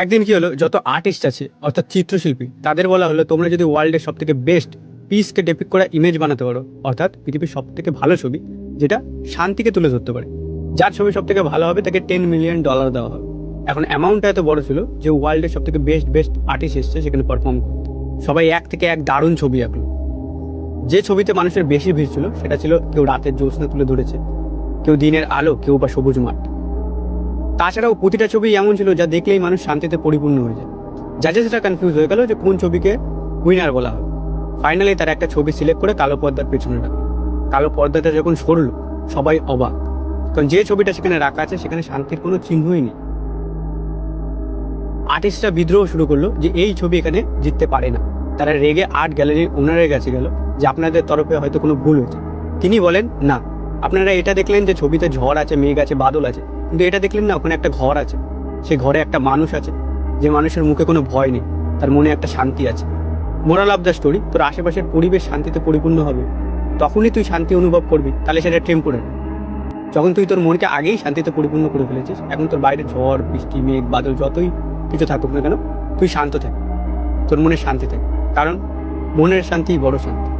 একদিন কি হলো, যত আর্টিস্ট আছে অর্থাৎ চিত্রশিল্পী তাদের বলা হলো তোমরা যদি ওয়ার্ল্ডের সব থেকে বেস্ট পিসকে ডেপিক্ট করা ইমেজ বানাতে পারো, অর্থাৎ পৃথিবীর সব থেকে ভালো ছবি যেটা শান্তিকে তুলে ধরতে পারে, যার ছবি সব থেকে ভালো হবে তাকে $10 মিলিয়ন দেওয়া হবে। এখন অ্যামাউন্টটা এত বড় ছিল যে ওয়ার্ল্ডের সব থেকে বেস্ট বেস্ট আর্টিস্ট এসছে সেখানে পারফর্ম করতে। সবাই এক থেকে এক দারুণ ছবি আঁকলো। যে ছবিতে মানুষের বেশি ভিড় ছিল সেটা ছিল কেউ রাতের জ্যোৎস্না তুলে ধরেছে, কেউ দিনের আলো, কেউ বা সবুজ মাঠ। তাছাড়াও প্রতিটা ছবি এমন ছিল যা দেখলেই মানুষ শান্তিতে পরিপূর্ণ হয়ে যায়। জাজেসরা কনফিউজ হয়ে গেল যে কোন ছবিকে উইনার বলা হবে। ফাইনালি তারা একটা ছবি সিলেক্ট করে কালো পর্দার পেছনে রাখলো। কালো পর্দাটা যখন সরলো সবাই অবাক, কারণ যে ছবিটা সেখানে রাখা আছে সেখানে শান্তির কোনো চিহ্নই নেই। আর্টিস্টরা বিদ্রোহ শুরু করলো যে এই ছবি এখানে জিততে পারে না। তারা রেগে আর্ট গ্যালারির ওনারের কাছে গেল যে আপনাদের তরফে হয়তো কোনো ভুল হয়েছে। তিনি বলেন, না, আপনারা এটা দেখলেন যে ছবিতে ঝড় আছে, মেঘ আছে, বাদল আছে, কিন্তু এটা দেখলেন না ওখানে একটা ঘর আছে। সেই ঘরে একটা মানুষ আছে, যে মানুষের মুখে কোনো ভয় নেই, তার মনে একটা শান্তি আছে। মোরাল অফ দ্য স্টোরি, তোর আশেপাশের পরিবেশ শান্তিতে পরিপূর্ণ হবে, তখনই তুই শান্তি অনুভব করবি, তাহলে সেটা টেম্পোরারি। যখন তুই তোর মনকে আগেই শান্তিতে পরিপূর্ণ করে ফেলেছিস, এখন তোর বাইরে ঝড়, বৃষ্টি, মেঘ, বাদল যতই কিছু থাকুক না কেন, তুই শান্ত থাক, তোর মনে শান্তি থাকে, কারণ মনের শান্তিই বড় শান্তি।